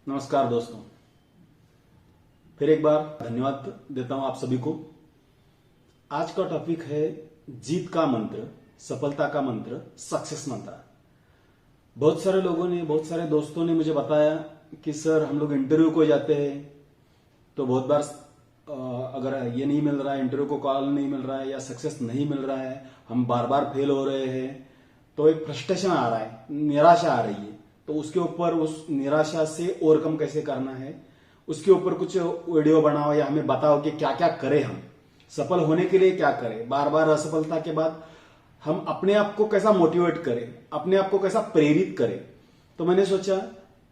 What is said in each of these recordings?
नमस्कार दोस्तों, फिर एक बार धन्यवाद देता हूं आप सभी को। आज का टॉपिक है जीत का मंत्र, सफलता का मंत्र, सक्सेस मंत्र। बहुत सारे लोगों ने, बहुत सारे दोस्तों ने मुझे बताया कि सर हम लोग इंटरव्यू को जाते हैं तो बहुत बार अगर ये नहीं मिल रहा है, इंटरव्यू को कॉल नहीं मिल रहा है या सक्सेस नहीं मिल रहा है, हम बार बार फेल हो रहे हैं, तो एक फ्रस्ट्रेशन आ रहा है, निराशा आ रही है। तो उसके ऊपर उस निराशा से ओवरकम कैसे करना है, उसके ऊपर कुछ वीडियो बनाओ या हमें बताओ कि क्या क्या करें, हम सफल होने के लिए क्या करें। बार बार असफलता के बाद हम अपने आप को कैसा मोटिवेट करें, अपने आप को कैसा प्रेरित करें। तो मैंने सोचा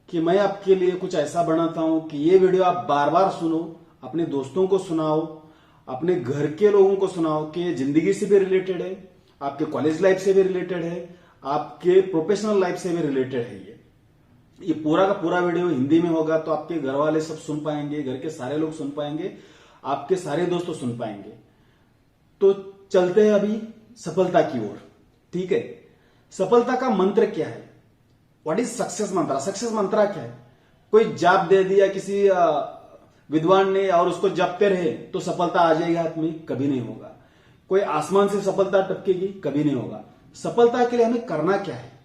कि मैं आपके लिए कुछ ऐसा बनाता हूं कि ये वीडियो आप बार बार सुनो, अपने दोस्तों को सुनाओ, अपने घर के लोगों को सुनाओ कि ये जिंदगी से भी रिलेटेड है, आपके कॉलेज लाइफ से भी रिलेटेड है, आपके प्रोफेशनल लाइफ से भी रिलेटेड है। ये पूरा का पूरा वीडियो हिंदी में होगा तो आपके घर वाले सब सुन पाएंगे, घर के सारे लोग सुन पाएंगे, आपके सारे दोस्त सुन पाएंगे। तो चलते हैं अभी सफलता की ओर। ठीक है, सफलता का मंत्र क्या है? व्हाट इज सक्सेस मंत्र? सक्सेस मंत्र क्या है? कोई जाप दे दिया किसी विद्वान ने और उसको जपते रहे तो सफलता आ जाएगी हाथ में? कभी नहीं होगा। कोई आसमान से सफलता टपकेगी? कभी नहीं होगा। सफलता के लिए हमें करना क्या है?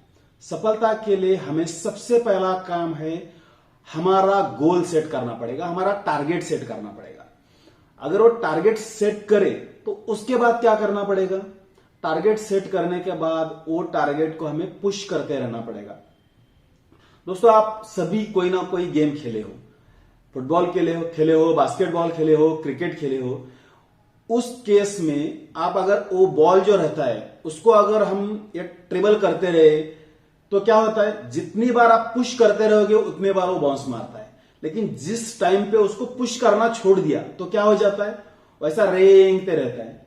सफलता के लिए हमें सबसे पहला काम है, हमारा गोल सेट करना पड़ेगा, हमारा टारगेट सेट करना पड़ेगा। अगर वो टारगेट सेट करे तो उसके बाद क्या करना पड़ेगा? टारगेट सेट करने के बाद वो टारगेट को हमें पुश करते रहना पड़ेगा। दोस्तों, आप सभी कोई ना कोई गेम खेले हो, फुटबॉल खेले हो, बास्केटबॉल खेले हो, क्रिकेट खेले हो। उस केस में आप अगर वो बॉल जो रहता है उसको अगर हम एक ट्रिबल करते रहे तो क्या होता है, जितनी बार आप पुश करते रहोगे उतनी बार वो बाउंस मारता है। लेकिन जिस टाइम पे उसको पुश करना छोड़ दिया तो क्या हो जाता है, वैसा रेंगते रहता है।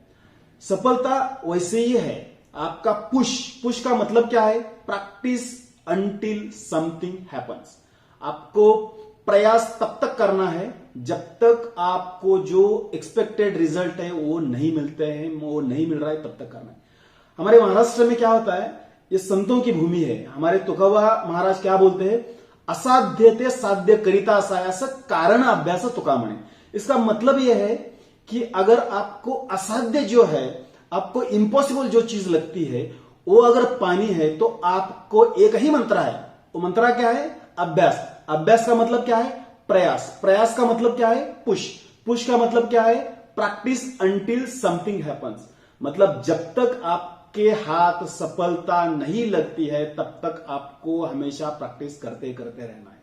सफलता वैसे ही है, आपका पुश का मतलब क्या है? Practice until something happens. आपको प्रयास तब तक करना है जब तक आपको जो एक्सपेक्टेड रिजल्ट है वो नहीं मिलते हैं, वो नहीं मिल रहा है, तब तक करना है। हमारे महाराष्ट्र में क्या होता है, ये संतों की भूमि है। हमारे तुकोबा महाराज क्या बोलते हैं, असाध्य ते साध्य करिता असायास कारण अभ्यास तुका म्हणे। इसका मतलब यह है कि अगर आपको असाध्य जो है, आपको इम्पॉसिबल जो चीज लगती है, वो अगर पानी है तो आपको एक ही मंत्र है। वो मंत्र क्या है? अभ्यास। अभ्यास का मतलब क्या है? प्रयास। प्रयास का मतलब क्या है? पुश का मतलब क्या है? Practice until something happens. मतलब जब तक आपके हाथ सफलता नहीं लगती है तब तक आपको हमेशा प्रैक्टिस करते करते रहना है।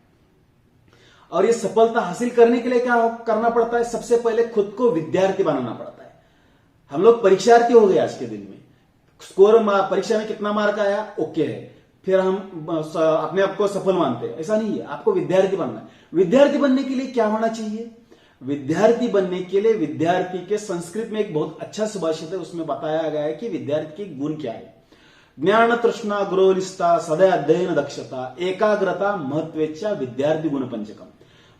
और ये सफलता हासिल करने के लिए क्या करना पड़ता है? सबसे पहले खुद को विद्यार्थी बनाना पड़ता है। हम लोग परीक्षार्थी हो गए आज के दिन में, स्कोर परीक्षा में कितना मार्क आया, ओके है, फिर हम अपने आप को सफल मानते हैं। ऐसा नहीं है, आपको विद्यार्थी बनना है। विद्यार्थी बनने के लिए क्या होना चाहिए? विद्यार्थी बनने के लिए विद्यार्थी के संस्कृत में एक बहुत अच्छा सुभाषित है, उसमें बताया गया है कि विद्यार्थी के गुण क्या है। ज्ञान तृष्णा गुरोनिष्ठा सदैव अध्ययन दक्षता एकाग्रता महत्वेच्छा विद्यार्थी गुण पंचकम।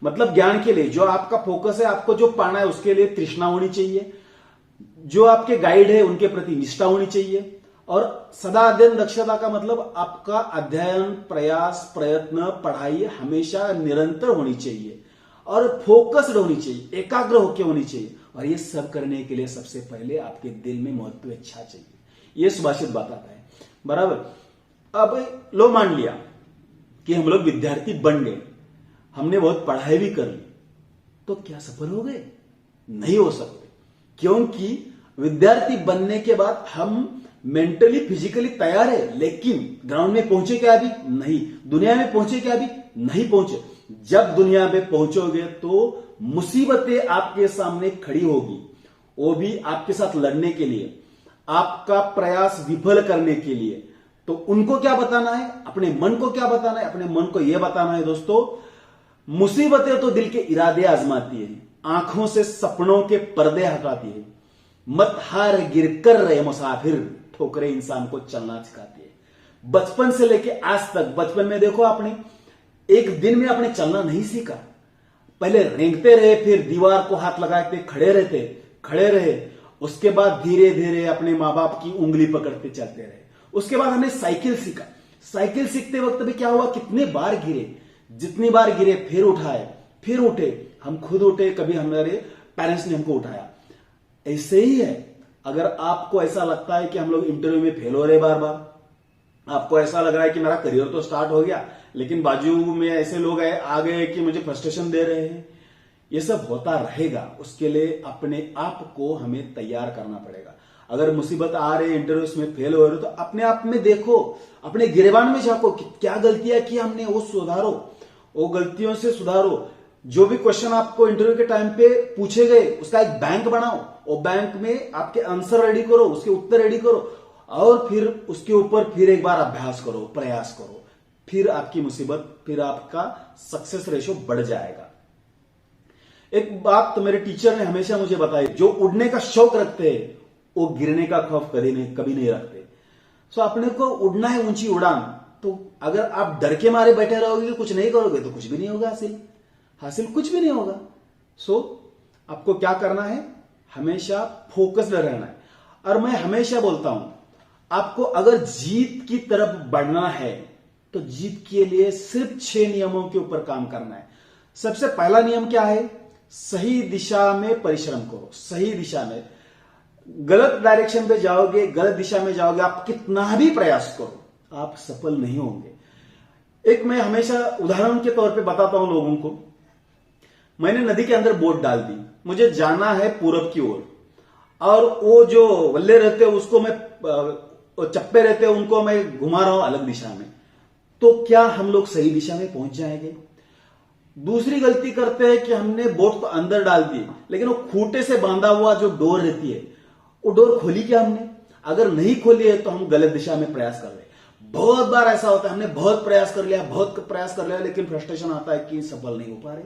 मतलब ज्ञान के लिए जो आपका फोकस है, आपको जो पाना है उसके लिए तृष्णा होनी चाहिए, जो आपके गाइड है उनके प्रति निष्ठा होनी चाहिए, और सदा अध्ययन दक्षता का मतलब आपका अध्ययन, प्रयास, प्रयत्न, पढ़ाई हमेशा निरंतर होनी चाहिए और फोकस्ड होनी चाहिए, एकाग्र होकर होनी चाहिए। और ये सब करने के लिए सबसे पहले आपके दिल में महत्वेच्छा चाहिए। ये सुभाषित बताता है, बराबर। अब लो मान लिया कि हम लोग विद्यार्थी बन गए, हमने बहुत पढ़ाई भी कर ली, तो क्या सफल हो गए? नहीं हो सकते, क्योंकि विद्यार्थी बनने के बाद हम मेंटली फिजिकली तैयार है, लेकिन ग्राउंड में पहुंचे क्या अभी? नहीं। दुनिया में पहुंचे क्या अभी? नहीं पहुंचे। जब दुनिया में पहुंचोगे तो मुसीबतें आपके सामने खड़ी होगी, वो भी आपके साथ लड़ने के लिए, आपका प्रयास विफल करने के लिए। तो उनको क्या बताना है? अपने मन को क्या बताना है? अपने मन को यह बताना है दोस्तों, मुसीबतें तो दिल के इरादे आजमाती है, आंखों से सपनों के पर्दे हटाती है। मत हार गिर कर रहे मुसाफिर, ठोकरें इंसान को चलना सिखाती है। बचपन से लेके आज तक, बचपन में देखो आपने एक दिन में आपने चलना नहीं सीखा, पहले रेंगते रहे, फिर दीवार को हाथ लगाते खड़े रहे, उसके बाद धीरे धीरे अपने माँ बाप की उंगली पकड़ते चलते रहे। उसके बाद हमने साइकिल सीखा, साइकिल सीखते वक्त भी क्या हुआ, कितने बार गिरे, जितनी बार गिरे फिर उठाए, फिर उठे, हम खुद उठे, कभी हमारे पेरेंट्स ने हमको उठाया। ऐसे ही है, अगर आपको ऐसा लगता है कि हम लोग इंटरव्यू में फेल हो रहे बार बार, आपको ऐसा लग रहा है कि मेरा करियर तो स्टार्ट हो गया लेकिन बाजू में ऐसे लोग आ गए कि मुझे फ्रस्ट्रेशन दे रहे हैं, ये सब होता रहेगा। उसके लिए अपने आप को हमें तैयार करना पड़ेगा। अगर मुसीबत आ रही, इंटरव्यूज में फेल हो रहे तो अपने आप में देखो, अपने गिरेबान में झांको कि क्या गलतियां की हमने, वो सुधारो, वो गलतियों से सुधारो। जो भी क्वेश्चन आपको इंटरव्यू के टाइम पे पूछे गए उसका एक बैंक बनाओ, और बैंक में आपके आंसर रेडी करो, उसके उत्तर रेडी करो, और फिर उसके ऊपर फिर एक बार अभ्यास करो, प्रयास करो, फिर आपकी मुसीबत, फिर आपका सक्सेस रेशो बढ़ जाएगा। एक बात तो मेरे टीचर ने हमेशा मुझे बताई, जो उड़ने का शौक रखते हैं वो गिरने का खौफ कभी नहीं रखते। सो अपने को उड़ना है, ऊंची उड़ान। तो अगर आप डर के मारे बैठे रहोगे, कुछ नहीं करोगे तो कुछ भी नहीं होगा, हासिल कुछ भी नहीं होगा। सो आपको क्या करना है, हमेशा फोकस्ड रहना है। और मैं हमेशा बोलता हूं, आपको अगर जीत की तरफ बढ़ना है तो जीत के लिए सिर्फ 6 नियमों के ऊपर काम करना है। सबसे पहला नियम क्या है, सही दिशा में परिश्रम करो। सही दिशा में, गलत डायरेक्शन पे जाओगे, गलत दिशा में जाओगे, आप कितना भी प्रयास करो आप सफल नहीं होंगे। एक मैं हमेशा उदाहरण के तौर पे बताता हूं लोगों को। मैंने नदी के अंदर बोट डाल दी, मुझे जाना है पूरब की ओर, और वो जो वल्ले रहते हैं उसको मैं, चप्पे रहते हैं उनको मैं घुमा रहा हूं अलग दिशा में, तो क्या हम लोग सही दिशा में पहुंच जाएंगे? दूसरी गलती करते हैं कि हमने बोट तो अंदर डाल दी, लेकिन वो खूंटे से बांधा हुआ जो डोर रहती है, वो डोर खोली क्या हमने? अगर नहीं खोली है तो हम गलत दिशा में प्रयास कर रहे हैं। बहुत बार ऐसा होता है, हमने बहुत प्रयास कर लिया, लेकिन फ्रस्ट्रेशन आता है कि सफल नहीं हो पा रहे,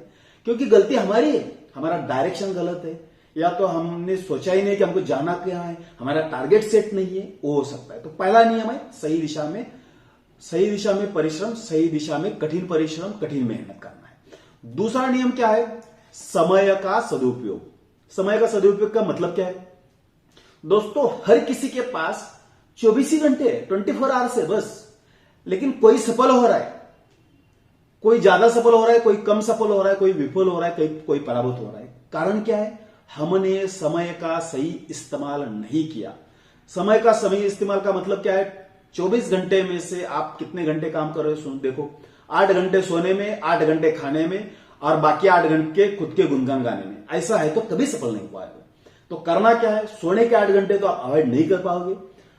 क्योंकि गलती हमारी है, हमारा डायरेक्शन गलत है, या तो हमने सोचा ही नहीं कि हमको जाना क्या है, हमारा टारगेट सेट नहीं है, वो हो सकता है। तो पहला नियम है सही दिशा में परिश्रम, सही दिशा में कठिन परिश्रम, कठिन मेहनत करना है। दूसरा नियम क्या है, समय का सदुपयोग। समय का सदुपयोग का मतलब क्या है दोस्तों, हर किसी के पास 24 ही घंटे है, 24 आवर्स है बस, लेकिन कोई सफल हो रहा है, कोई ज्यादा सफल हो रहा है, कोई कम सफल हो रहा है, कोई विफल हो रहा है, कोई पराभूत हो रहा है। कारण क्या है, हमने समय का सही इस्तेमाल नहीं किया। समय का सही इस्तेमाल का मतलब क्या है, 24 घंटे में से आप कितने घंटे काम कर रहे हो, सुन देखो, 8 घंटे सोने में, 8 घंटे खाने में, और बाकी 8 घंटे खुद के गुणगान गाने में। ऐसा है तो कभी सफल नहीं पाओगे। तो करना क्या है, सोने के 8 घंटे तो आप अवॉइड नहीं कर पाओगे,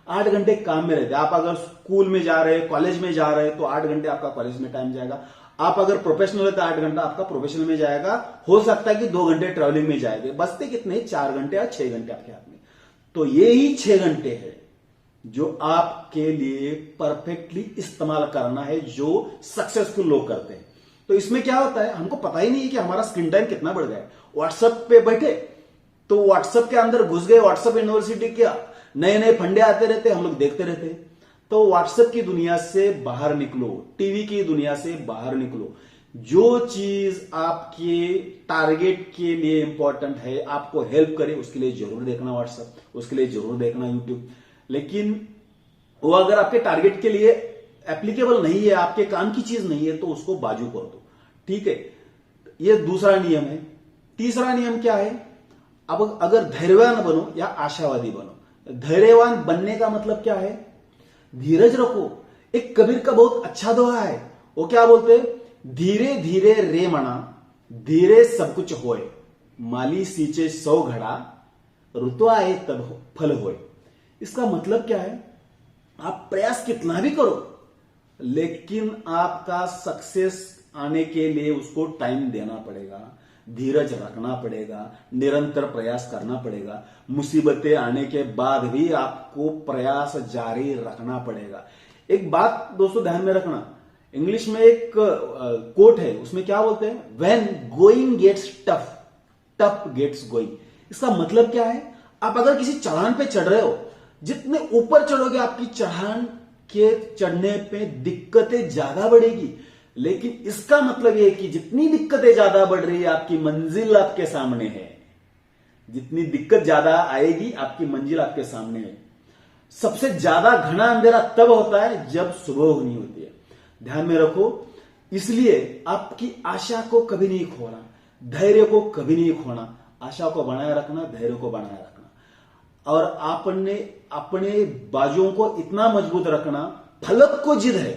8 घंटे काम में रहते। आप अगर स्कूल में जा रहे हैं, कॉलेज में जा रहे हैं, तो 8 घंटे आपका कॉलेज में टाइम जाएगा। आप अगर प्रोफेशनल है तो 8 घंटा आपका प्रोफेशनल में जाएगा, हो सकता है कि 2 घंटे ट्रैवलिंग में जाएंगे, बचते कितने, 4 घंटे या 6 घंटे आपके हाथ में। तो ये ही 6 घंटे है जो आपके लिए परफेक्टली इस्तेमाल करना है, जो सक्सेसफुल लोग करते हैं। तो इसमें क्या होता है, हमको पता ही नहीं है कि हमारा स्क्रीन टाइम कितना बढ़ गया है। व्हाट्सएप पे बैठे तो व्हाट्सएप के अंदर घुस गए, व्हाट्सएप यूनिवर्सिटी के नए नए फंडे आते रहते, हम लोग देखते रहते। तो व्हाट्सएप की दुनिया से बाहर निकलो, टीवी की दुनिया से बाहर निकलो। जो चीज आपके टारगेट के लिए इंपॉर्टेंट है, आपको हेल्प करे, उसके लिए जरूर देखना व्हाट्सएप, उसके लिए जरूर देखना यूट्यूब। लेकिन वो अगर आपके टारगेट के लिए एप्लीकेबल नहीं है, आपके काम की चीज नहीं है, तो उसको बाजू कर दो, ठीक है। ये दूसरा नियम है। तीसरा नियम क्या है, अब अगर धैर्यवान बनो या आशावादी बनो। धैर्यवान बनने का मतलब क्या है, धीरज रखो। एक कबीर का बहुत अच्छा दोहा है, वो क्या बोलते हैं, धीरे धीरे रे मना, धीरे सब कुछ होए, माली सींचे 100 घड़ा, ऋतु आए तब फल होए। इसका मतलब क्या है, आप प्रयास कितना भी करो, लेकिन आपका सक्सेस आने के लिए उसको टाइम देना पड़ेगा, धीरज रखना पड़ेगा, निरंतर प्रयास करना पड़ेगा। मुसीबतें आने के बाद भी आपको प्रयास जारी रखना पड़ेगा। एक बात दोस्तों ध्यान में रखना, इंग्लिश में एक कोट है, उसमें क्या बोलते हैं, when going gets tough, tough gets going. इसका मतलब क्या है, आप अगर किसी चढ़ान पे चढ़ रहे हो, जितने ऊपर चढ़ोगे आपकी चढ़ान के चढ़ने पे दिक्कतें ज्यादा बढ़ेगी, लेकिन इसका मतलब यह है कि जितनी दिक्कतें ज्यादा बढ़ रही है, आपकी मंजिल आपके सामने है। जितनी दिक्कत ज्यादा आएगी, आपकी मंजिल आपके सामने है। सबसे ज्यादा घना अंधेरा तब होता है जब सुबह होनी होती है। ध्यान में रखो, इसलिए आपकी आशा को कभी नहीं खोना, धैर्य को कभी नहीं खोना, आशा को बनाए रखना, धैर्य को बनाए रखना और आपने अपने बाजुओं को इतना मजबूत रखना। फलक को जिद है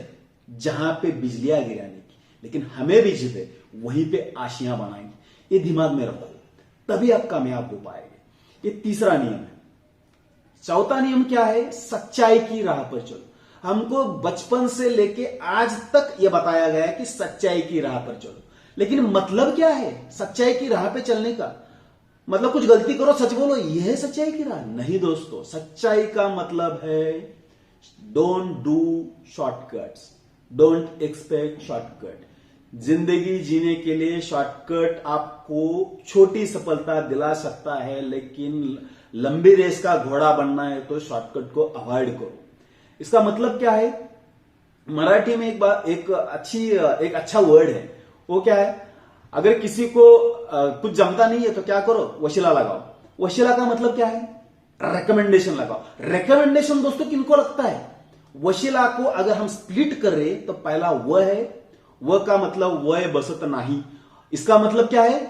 जहां पे बिजलियां गिराने की, लेकिन हमें भी जिद है वहीं पे आशियां बनाएंगी। ये दिमाग में रखो, तभी आप कामयाब हो पाएंगे। ये तीसरा नियम है। चौथा नियम क्या है? सच्चाई की राह पर चलो। हमको बचपन से लेके आज तक यह बताया गया है कि सच्चाई की राह पर चलो, लेकिन मतलब क्या है सच्चाई की राह पे चलने का? मतलब कुछ गलती करो सच बोलो, यह है सच्चाई की राह? नहीं दोस्तों, सच्चाई का मतलब है don't do shortcuts, don't expect shortcut. जिंदगी जीने के लिए शॉर्टकट आपको छोटी सफलता दिला सकता है, लेकिन लंबी रेस का घोड़ा बनना है तो शॉर्टकट को अवॉइड करो। इसका मतलब क्या है? मराठी में एक अच्छा वर्ड है, वो क्या है? अगर किसी को कुछ जमता नहीं है तो क्या करो? वशीला लगाओ। वशीला का मतलब क्या है? रिकमेंडेशन लगाओ। रिकमेंडेशन दोस्तों किनको लगता है? वशीला को अगर हम स्प्लिट कर रहे तो पहला वह है, वह का मतलब वह बसत नहीं। इसका मतलब क्या है?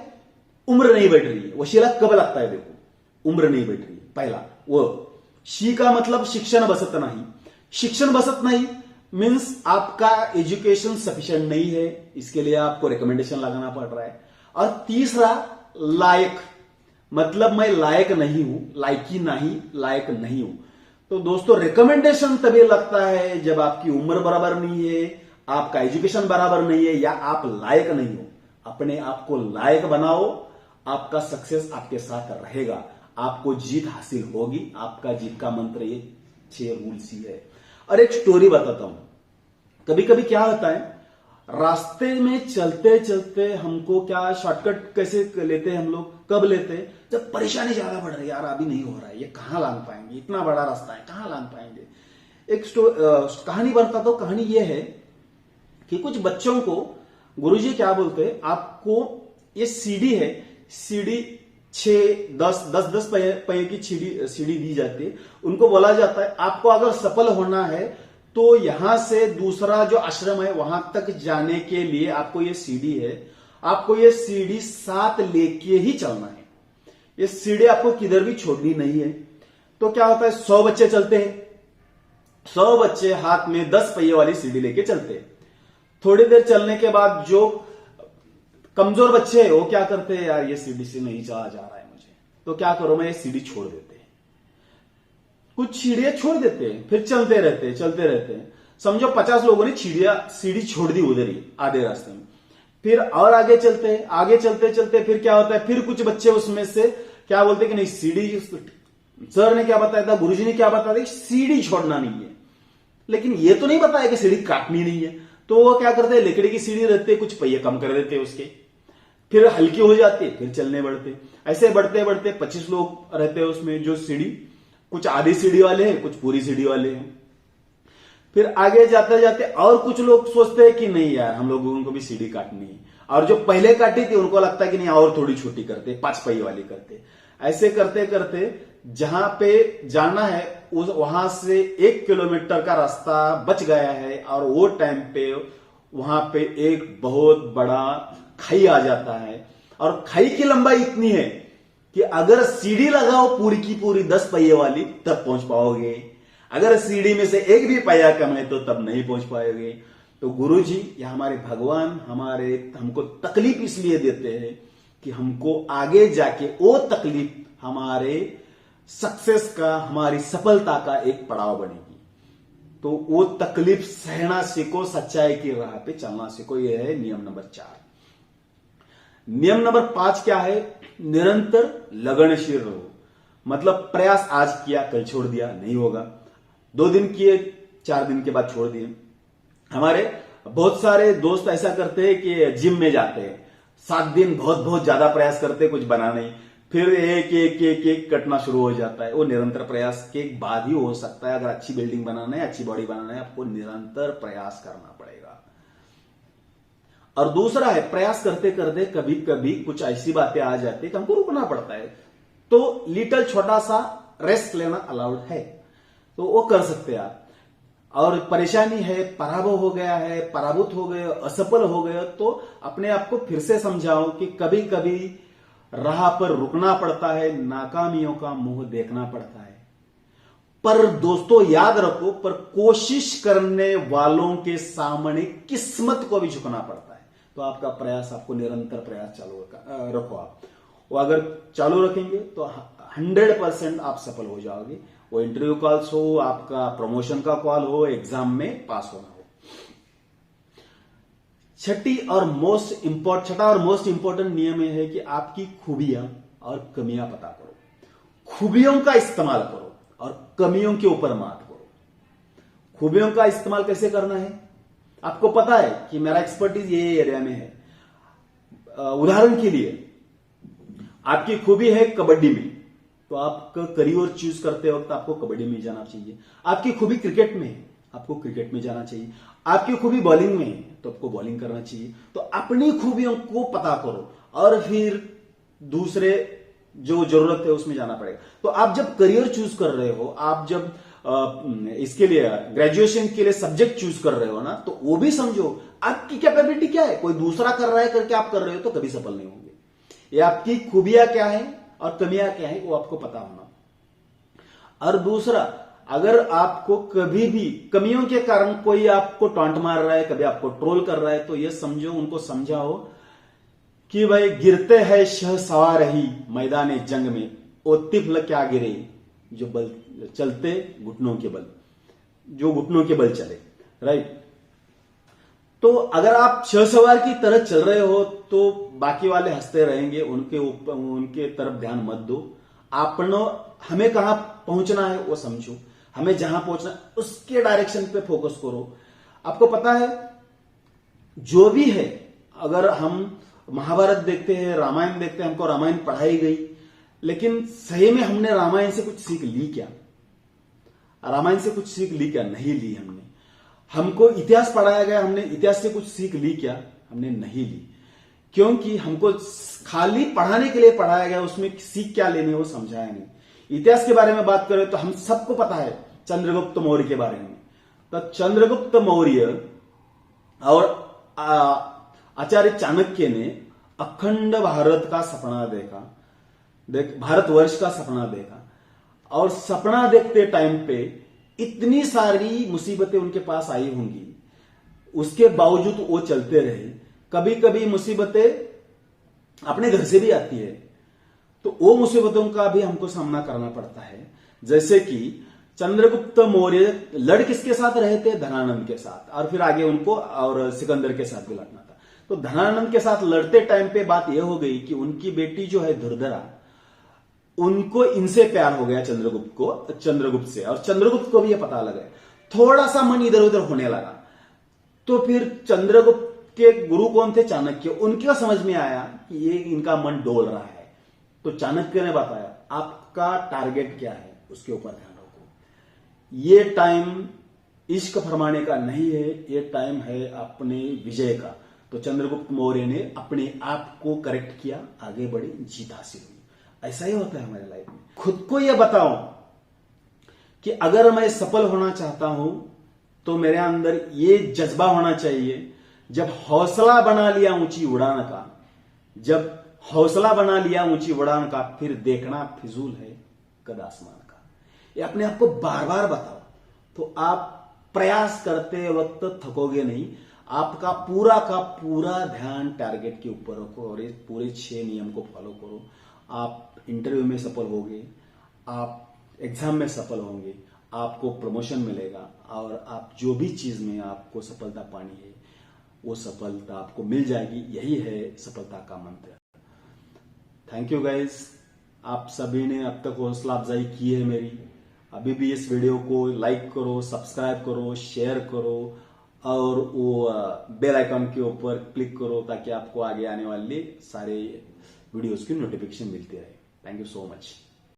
उम्र नहीं बैठ रही है। वशीला कब लगता है? देखो, उम्र नहीं बैठ रही है, पहला वह। शी का मतलब शिक्षण बसत नहीं। शिक्षण बसत नहीं मीन्स आपका एजुकेशन सफिशिएंट नहीं है, इसके लिए आपको रिकमेंडेशन लगाना पड़ रहा है। और तीसरा लायक, मतलब मैं लायक नहीं हूं, लायकी नहीं, लायक नहीं हूं। तो दोस्तों रिकमेंडेशन तभी लगता है जब आपकी उम्र बराबर नहीं है, आपका एजुकेशन बराबर नहीं है, या आप लायक नहीं हो। अपने आप को लायक बनाओ, आपका सक्सेस आपके साथ रहेगा, आपको जीत हासिल होगी। आपका जीत का मंत्र ये 6 रूल्स ही है। और एक स्टोरी बताता हूं। कभी कभी क्या होता है, रास्ते में चलते चलते हमको क्या शॉर्टकट कैसे लेते हैं हम लोग? कब लेते हैं? जब परेशानी ज्यादा बढ़ रही है, यार अभी नहीं हो रहा है, ये कहां लांग पाएंगे, इतना बड़ा रास्ता है, कहां लांग पाएंगे। एक कहानी बताता हूं। कहानी ये है कि कुछ बच्चों को गुरुजी क्या बोलते हैं, आपको ये सीढ़ी है, सीढ़ी 10 पहिए की सीढ़ी दी जाती है। उनको बोला जाता है आपको अगर सफल होना है तो यहां से दूसरा जो आश्रम है वहां तक जाने के लिए आपको ये सीढ़ी है, आपको ये सीढ़ी साथ लेके ही चलना है। ये सीढ़ी आपको किधर भी छोड़नी नहीं है। तो क्या होता है, 100 बच्चे चलते हैं, 100 बच्चे हाथ में 10 पहिए वाली सीढ़ी लेके चलते हैं। थोड़ी देर चलने के बाद जो कमजोर बच्चे हैं वो क्या करते हैं, यार ये सीढ़ी से नहीं चला जा रहा है मुझे, तो क्या करो मैं ये सीढ़ी छोड़ देते हैं। कुछ सीढ़ियां छोड़ देते हैं, फिर चलते रहते हैं। समझो 50 लोगों ने सीढ़ी छोड़ दी उधर ही आधे रास्ते में। फिर और आगे चलते फिर क्या होता है, फिर कुछ बच्चे उसमें से क्या बोलते कि नहीं सीढ़ी, सर ने क्या बताया था, गुरुजी ने क्या बताया था, सीढ़ी छोड़ना नहीं है। लेकिन ये तो नहीं बताया कि सीढ़ी काटनी नहीं है। तो वो क्या करते हैं, लकड़ी की सीढ़ी रहते, कुछ पहिए कम कर देते उसके, फिर हल्की हो जाती, फिर चलने बढ़ते। ऐसे बढ़ते बढ़ते 25 लोग रहते हैं उसमें, जो सीढ़ी कुछ आधी सीढ़ी वाले हैं, कुछ पूरी सीढ़ी वाले हैं। फिर आगे जाते जाते और कुछ लोग सोचते हैं कि नहीं यार हम लोगों को भी सीढ़ी काटनी है, और जो पहले काटी थी उनको लगता है कि नहीं और थोड़ी छोटी करते, 5 पहिए वाली करते। ऐसे करते करते जहां पे जाना है वहां से 1 किलोमीटर का रास्ता बच गया है, और वो टाइम पे वहां पे एक बहुत बड़ा खाई आ जाता है। और खाई की लंबाई इतनी है कि अगर सीढ़ी लगाओ पूरी की पूरी 10 पहिए वाली तब पहुंच पाओगे, अगर सीढ़ी में से एक भी पहिया कम है तो तब नहीं पहुंच पाओगे। तो गुरुजी या हमारे भगवान हमको तकलीफ इसलिए देते हैं कि हमको आगे जाके वो तकलीफ हमारे सक्सेस का, हमारी सफलता का एक पड़ाव बनेगी। तो वो तकलीफ सहना सीखो, सच्चाई की राह पे चलना सीखो। यह है नियम नंबर 4। नियम नंबर 5 क्या है, निरंतर लगनशील रहो। मतलब प्रयास आज किया कल छोड़ दिया नहीं होगा, 2 दिन किए 4 दिन के बाद छोड़ दिए। हमारे बहुत सारे दोस्त ऐसा करते हैं कि जिम में जाते हैं, 7 दिन बहुत ज्यादा प्रयास करते, कुछ बना नहीं, फिर एक कटना शुरू हो जाता है। वो निरंतर प्रयास के बाद ही हो सकता है। अगर अच्छी बिल्डिंग बनाना है, अच्छी बॉडी बनाना है, आपको निरंतर प्रयास करना पड़ेगा। और दूसरा है, प्रयास करते करते कभी कभी कुछ ऐसी बातें आ जाती है कि हमको रुकना पड़ता है, तो लिटिल छोटा सा रेस्ट लेना अलाउड है, तो वो कर सकते हैं आप। और परेशानी है, पराभव हो गया है, पराभूत हो गए, असफल हो गए, तो अपने आप को फिर से समझाओ कि कभी कभी राह पर रुकना पड़ता है, नाकामियों का मुंह देखना पड़ता है। पर दोस्तों याद रखो, पर कोशिश करने वालों के सामने किस्मत को भी झुकना पड़ता है। तो आपका प्रयास, आपको निरंतर प्रयास चालू रखो। आप वो अगर चालू रखेंगे तो 100% आप सफल हो जाओगे। वो इंटरव्यू कॉल्स हो, आपका प्रमोशन का कॉल हो, एग्जाम में पास होना हो। छठा और मोस्ट इंपॉर्टेंट नियम यह है कि आपकी खूबियां और कमियां पता करो। खूबियों का इस्तेमाल करो और कमियों के ऊपर मात करो। खूबियों का इस्तेमाल कैसे करना है? आपको पता है कि मेरा एक्सपर्टीज ये एरिया में है। उदाहरण के लिए आपकी खूबी है कबड्डी में, तो आपका करियर चूज करते वक्त आपको कबड्डी में जाना चाहिए। आपकी खूबी क्रिकेट में है, आपको क्रिकेट में जाना चाहिए। आपकी खूबी बॉलिंग में है, तो आपको बॉलिंग करना चाहिए। तो अपनी खूबियों को पता करो और फिर दूसरे जो जरूरत है उसमें जाना पड़ेगा। तो आप जब करियर चूज कर रहे हो, आप जब इसके लिए ग्रेजुएशन के लिए सब्जेक्ट चूज कर रहे हो ना, तो वो भी समझो आपकी कैपेबिलिटी क्या है। कोई दूसरा कर रहा है करके आप कर रहे हो तो कभी सफल नहीं होंगे। ये आपकी खूबियां क्या है और कमियां क्या है वो आपको पता होना। और दूसरा, अगर आपको कभी भी कमियों के कारण कोई आपको टॉन्ट मार रहा है, कभी आपको ट्रोल कर रहा है, तो ये समझो, उनको समझाओ कि भाई गिरते हैं शहसवार ही मैदान जंग में, ओ तिफल क्या गिरे जो बल चलते घुटनों के बल, जो घुटनों के बल चले। राइट। तो अगर आप शहसवार की तरह चल रहे हो तो बाकी वाले हंसते रहेंगे, उनके तरफ ध्यान मत दो। हमें कहां पहुंचना है वो समझो, हमें जहां पहुंचना है उसके डायरेक्शन पे फोकस करो। आपको पता है जो भी है, अगर हम महाभारत देखते हैं, रामायण देखते हैं, हमको रामायण पढ़ाई गई, लेकिन सही में हमने रामायण से कुछ सीख ली क्या? रामायण से कुछ सीख ली क्या? नहीं ली हमने। हमको इतिहास पढ़ाया गया, हमने इतिहास से कुछ सीख ली क्या? हमने नहीं ली, क्योंकि हमको खाली पढ़ाने के लिए पढ़ाया गया, उसमें सीख क्या लेनी है वो समझाया नहीं। इतिहास के बारे में बात करें तो हम सबको पता है चंद्रगुप्त मौर्य के बारे में। तो चंद्रगुप्त मौर्य और आचार्य चाणक्य ने अखंड भारत का सपना देखा, भारतवर्ष का सपना देखा, और सपना देखते टाइम पे इतनी सारी मुसीबतें उनके पास आई होंगी, उसके बावजूद वो चलते रहे। कभी कभी मुसीबतें अपने घर से भी आती है, तो वो मुसीबतों का भी हमको सामना करना पड़ता है। जैसे कि चंद्रगुप्त मौर्य लड़ किसके साथ रहे थे? धनानंद के साथ, और फिर आगे उनको और सिकंदर के साथ भी लड़ना था। तो धनानंद के साथ लड़ते टाइम पे बात यह हो गई कि उनकी बेटी जो है दुर्धरा, उनको इनसे प्यार हो गया चंद्रगुप्त से, और चंद्रगुप्त को भी यह पता लगा, थोड़ा सा मन इधर उधर होने लगा। तो फिर चंद्रगुप्त के गुरु कौन थे? चाणक्य। उनके समझ में आया कि ये इनका मन डोल रहा है, तो चाणक्य ने बताया आपका टारगेट क्या है, उसके ऊपर ध्यान रखो। ये टाइम इश्क फरमाने का नहीं है, ये टाइम है अपने विजय का। तो चंद्रगुप्त मौर्य ने अपने आप को करेक्ट किया, आगे बढ़े, जीत हासिल हुई। ऐसा ही होता है हमारे लाइफ में। खुद को यह बताओ कि अगर मैं सफल होना चाहता हूं तो मेरे अंदर ये जज्बा होना चाहिए, जब हौसला बना लिया ऊंची उड़ान का, जब हौसला बना लिया ऊंची उड़ान का, फिर देखना फिजूल है कद आसमान का। ये अपने आप को बार बार बताओ, तो आप प्रयास करते वक्त थकोगे नहीं। आपका पूरा का पूरा ध्यान टारगेट के ऊपर रखो और इस पूरे 6 नियम को फॉलो करो। आप इंटरव्यू में सफल होगे, आप एग्जाम में सफल होंगे, आपको प्रमोशन मिलेगा, और आप जो भी चीज में आपको सफलता पानी है वो सफलता आपको मिल जाएगी। यही है सफलता का मंत्र। थैंक यू गाइस, आप सभी ने अब तक हौसला अफजाई की है मेरी। अभी भी इस वीडियो को लाइक करो, सब्सक्राइब करो, शेयर करो, और वो बेल आइकन के ऊपर क्लिक करो, ताकि आपको आगे आने वाले सारे वीडियोस की नोटिफिकेशन मिलती रहे। Thank you so much.